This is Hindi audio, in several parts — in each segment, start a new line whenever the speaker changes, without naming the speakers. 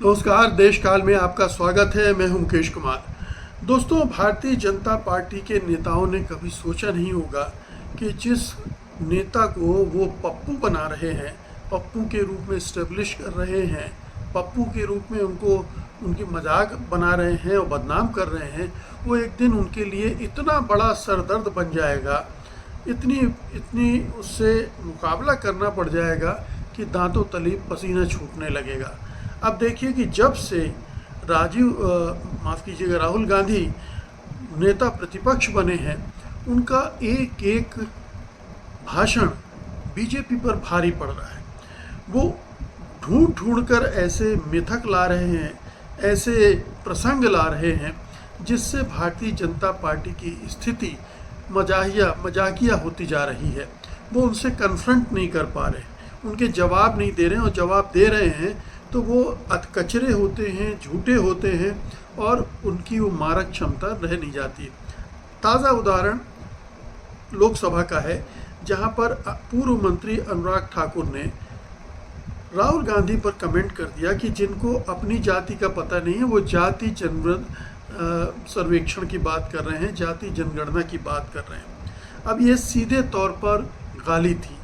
नमस्कार, देश काल में आपका स्वागत है। मैं हूं मुकेश कुमार। दोस्तों, भारतीय जनता पार्टी के नेताओं ने कभी सोचा नहीं होगा कि जिस नेता को वो पप्पू बना रहे हैं, पप्पू के रूप में स्टेब्लिश कर रहे हैं, पप्पू के रूप में उनको उनकी मजाक बना रहे हैं और बदनाम कर रहे हैं, वो एक दिन उनके लिए इतना बड़ा सरदर्द बन जाएगा, इतनी इतनी उससे मुकाबला करना पड़ जाएगा कि दांतों तले पसीना छूटने लगेगा। अब देखिए कि जब से माफ़ कीजिएगा, राहुल गांधी नेता प्रतिपक्ष बने हैं, उनका एक एक भाषण बीजेपी पर भारी पड़ रहा है। वो ढूंढ ढूंढ कर ऐसे मिथक ला रहे हैं, ऐसे प्रसंग ला रहे हैं जिससे भारतीय जनता पार्टी की स्थिति मजाकिया होती जा रही है। वो उनसे कन्फ्रंट नहीं कर पा रहे, उनके जवाब नहीं दे रहे हैं, और जवाब दे रहे हैं तो वो अधकचरे होते हैं, झूठे होते हैं, और उनकी वो मारक क्षमता रह नहीं जाती। ताज़ा उदाहरण लोकसभा का है, जहां पर पूर्व मंत्री अनुराग ठाकुर ने राहुल गांधी पर कमेंट कर दिया कि जिनको अपनी जाति का पता नहीं है, वो जाति सर्वेक्षण की बात कर रहे हैं, जाति जनगणना की बात कर रहे हैं। अब ये सीधे तौर पर गाली थी,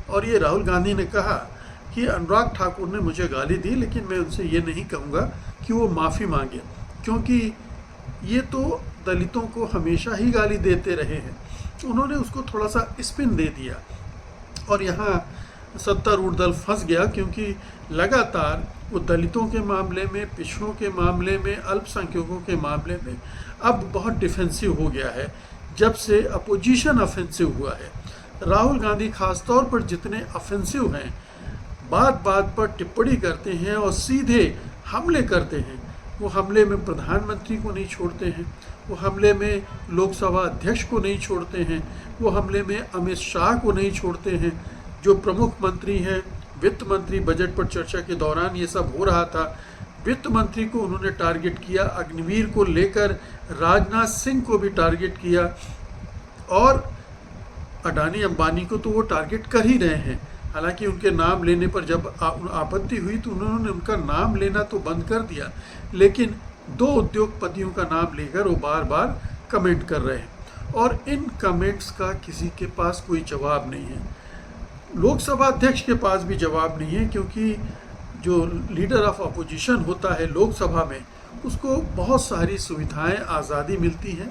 और ये राहुल गांधी ने कहा कि अनुराग ठाकुर ने मुझे गाली दी, लेकिन मैं उनसे ये नहीं कहूँगा कि वो माफ़ी मांगे, क्योंकि ये तो दलितों को हमेशा ही गाली देते रहे हैं। उन्होंने उसको थोड़ा सा स्पिन दे दिया, और यहाँ सत्तारूढ़ दल फंस गया, क्योंकि लगातार वो दलितों के मामले में, पिछड़ों के मामले में, अल्पसंख्यकों के मामले में अब बहुत डिफेंसिव हो गया है, जब से अपोजिशन ऑफेंसिव हुआ है। राहुल गांधी खासतौर पर जितने ऑफेंसिव हैं, बात बात पर टिप्पणी करते हैं और सीधे हमले करते हैं। वो हमले में प्रधानमंत्री को नहीं छोड़ते हैं, वो हमले में लोकसभा अध्यक्ष को नहीं छोड़ते हैं, वो हमले में अमित शाह को नहीं छोड़ते हैं, जो प्रमुख मंत्री हैं, वित्त मंत्री। बजट पर चर्चा के दौरान ये सब हो रहा था, वित्त मंत्री को उन्होंने टारगेट किया, अग्निवीर को लेकर राजनाथ सिंह को भी टारगेट किया, और अडानी अंबानी को तो वो टारगेट कर ही रहे हैं। हालांकि उनके नाम लेने पर जब आपत्ति हुई तो उन्होंने उनका नाम लेना तो बंद कर दिया, लेकिन दो उद्योगपतियों का नाम लेकर वो बार बार कमेंट कर रहे हैं, और इन कमेंट्स का किसी के पास कोई जवाब नहीं है। लोकसभा अध्यक्ष के पास भी जवाब नहीं है, क्योंकि जो लीडर ऑफ अपोजिशन होता है लोकसभा में, उसको बहुत सारी सुविधाएं, आज़ादी मिलती है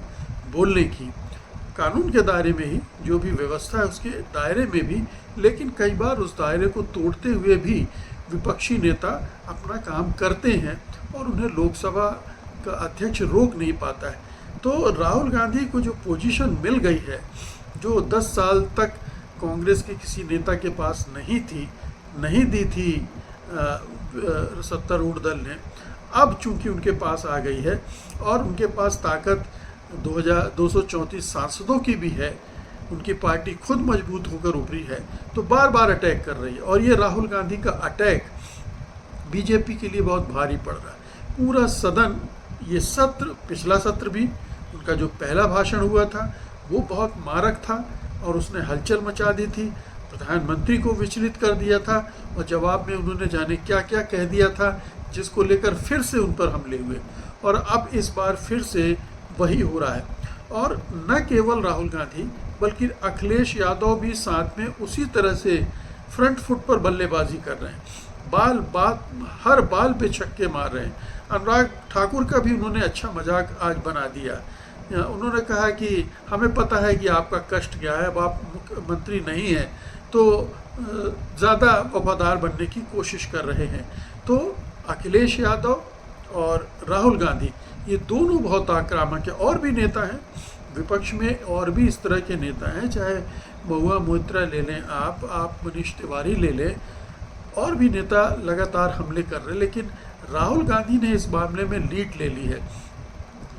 बोलने की, कानून के दायरे में ही, जो भी व्यवस्था है उसके दायरे में भी, लेकिन कई बार उस दायरे को तोड़ते हुए भी विपक्षी नेता अपना काम करते हैं, और उन्हें लोकसभा का अध्यक्ष रोक नहीं पाता है। तो राहुल गांधी को जो पोजीशन मिल गई है, जो 10 साल तक कांग्रेस के किसी नेता के पास नहीं दी थी सत्तारूढ़ दल ने, अब चूंकि उनके पास आ गई है, और उनके पास ताकत 234 सांसदों की भी है, उनकी पार्टी खुद मजबूत होकर उभरी है, तो बार बार अटैक कर रही है। और ये राहुल गांधी का अटैक बीजेपी के लिए बहुत भारी पड़ रहा है। पूरा सदन, ये सत्र, पिछला सत्र भी उनका जो पहला भाषण हुआ था वो बहुत मारक था, और उसने हलचल मचा दी थी, प्रधानमंत्री को विचलित कर दिया था, और जवाब में उन्होंने जाने क्या क्या कह दिया था, जिसको लेकर फिर से उन पर हमले हुए, और अब इस बार फिर से वही हो रहा है। और न केवल राहुल गांधी बल्कि अखिलेश यादव भी साथ में उसी तरह से फ्रंट फुट पर बल्लेबाजी कर रहे हैं, हर बाल पे छक्के मार रहे हैं। अनुराग ठाकुर का भी उन्होंने अच्छा मजाक आज बना दिया। उन्होंने कहा कि हमें पता है कि आपका कष्ट क्या है, अब आप मुख्यमंत्री नहीं हैं, तो ज़्यादा वफादार बनने की कोशिश कर रहे हैं। तो अखिलेश यादव और राहुल गांधी, ये दोनों बहुत आक्रामक है। और भी नेता हैं विपक्ष में, और भी इस तरह के नेता हैं, चाहे महुआ मोइत्रा ले लें, आप मनीष तिवारी ले लें, और भी नेता लगातार हमले कर रहे हैं, लेकिन राहुल गांधी ने इस मामले में लीड ले ली है।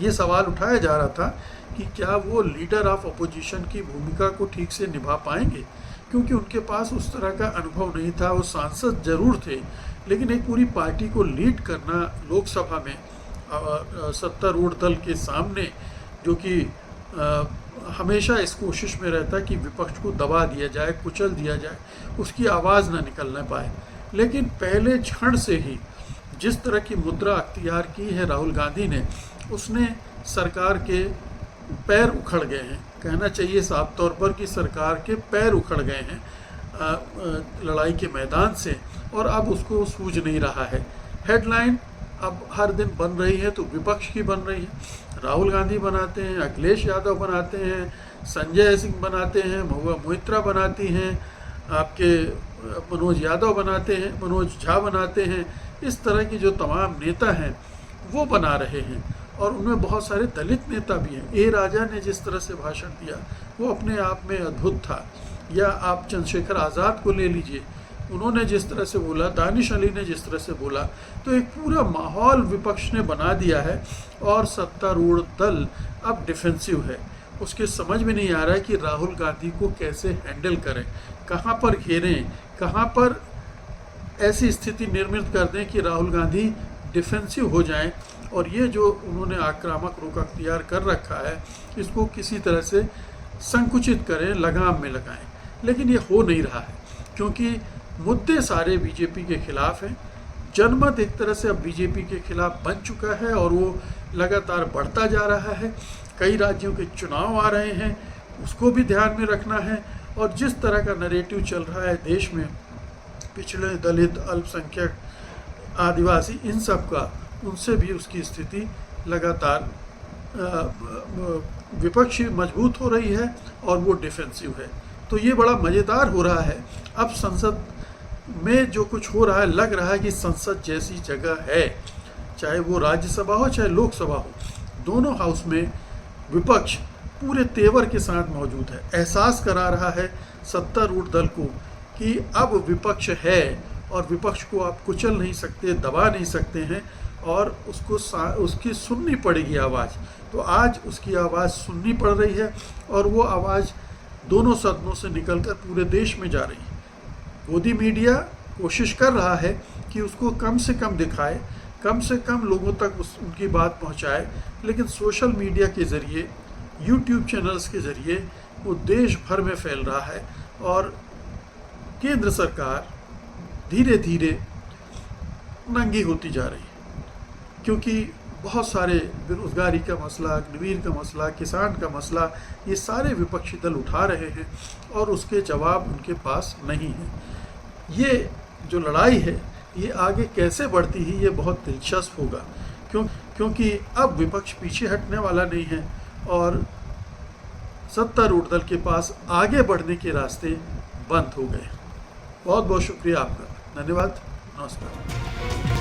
ये सवाल उठाया जा रहा था कि क्या वो लीडर ऑफ अपोजिशन की भूमिका को ठीक से निभा पाएंगे, क्योंकि उनके पास उस तरह का अनुभव नहीं था। वो सांसद जरूर थे, लेकिन एक पूरी पार्टी को लीड करना लोकसभा में सत्तारूढ़ दल के सामने, जो कि हमेशा इस कोशिश में रहता है कि विपक्ष को दबा दिया जाए, कुचल दिया जाए, उसकी आवाज़ ना निकल ना पाए। लेकिन पहले क्षण से ही जिस तरह की मुद्रा अख्तियार की है राहुल गांधी ने, उसने सरकार के पैर उखड़ गए हैं। कहना चाहिए साफ तौर पर कि सरकार के पैर उखड़ गए हैं लड़ाई के मैदान से, और अब उसको सूझ नहीं रहा है। हेडलाइन अब हर दिन बन रही है तो विपक्ष की बन रही है। राहुल गांधी बनाते हैं, अखिलेश यादव बनाते हैं, संजय सिंह बनाते हैं, महुआ मोइत्रा बनाती हैं, आपके मनोज यादव बनाते हैं, मनोज झा बनाते हैं। इस तरह की जो तमाम नेता हैं वो बना रहे हैं, और उनमें बहुत सारे दलित नेता भी हैं। ए राजा ने जिस तरह से भाषण दिया वो अपने आप में अद्भुत था, या आप चंद्रशेखर आज़ाद को ले लीजिए, उन्होंने जिस तरह से बोला, दानिश अली ने जिस तरह से बोला, तो एक पूरा माहौल विपक्ष ने बना दिया है। और सत्तारूढ़ दल अब डिफेंसिव है। उसके समझ में नहीं आ रहा है कि राहुल गांधी को कैसे हैंडल करें, कहाँ पर घेरें, कहाँ पर ऐसी स्थिति निर्मित कर दें कि राहुल गांधी डिफेंसिव हो जाएं, और ये जो उन्होंने आक्रामक रुख अख्तियार कर रखा है इसको किसी तरह से संकुचित करें, लगाम में लगाएं। लेकिन ये हो नहीं रहा है, क्योंकि मुद्दे सारे बीजेपी के खिलाफ हैं। जनमत एक तरह से अब बीजेपी के खिलाफ बन चुका है, और वो लगातार बढ़ता जा रहा है। कई राज्यों के चुनाव आ रहे हैं, उसको भी ध्यान में रखना है। और जिस तरह का नैरेटिव चल रहा है देश में, पिछड़े, दलित, अल्पसंख्यक, आदिवासी, इन सब का, उनसे भी उसकी स्थिति लगातार विपक्षी मजबूत हो रही है और वो डिफेंसिव है। तो ये बड़ा मज़ेदार हो रहा है। अब संसद में जो कुछ हो रहा है, लग रहा है कि संसद जैसी जगह है, चाहे वो राज्यसभा हो चाहे लोकसभा हो, दोनों हाउस में विपक्ष पूरे तेवर के साथ मौजूद है। एहसास करा रहा है सत्तारूढ़ दल को कि अब विपक्ष है, और विपक्ष को आप कुचल नहीं सकते, दबा नहीं सकते हैं, और उसकी सुननी पड़ेगी आवाज़। तो आज उसकी आवाज़ सुननी पड़ रही है, और वो आवाज़ दोनों सदनों से निकलकर पूरे देश में जा रही है। मोदी मीडिया कोशिश कर रहा है कि उसको कम से कम दिखाए, कम से कम लोगों तक उनकी बात पहुंचाए, लेकिन सोशल मीडिया के ज़रिए, यूट्यूब चैनल्स के ज़रिए वो देश भर में फैल रहा है। और केंद्र सरकार धीरे धीरे नंगी होती जा रही है, क्योंकि बहुत सारे बेरोजगारी का मसला, अग्निवीर का मसला, किसान का मसला, ये सारे विपक्षी दल उठा रहे हैं, और उसके जवाब उनके पास नहीं है। ये जो लड़ाई है ये आगे कैसे बढ़ती है, ये बहुत दिलचस्प होगा, क्योंकि अब विपक्ष पीछे हटने वाला नहीं है, और सत्तारूढ़ दल के पास आगे बढ़ने के रास्ते बंद हो गए। बहुत बहुत शुक्रिया आपका, धन्यवाद, नमस्कार।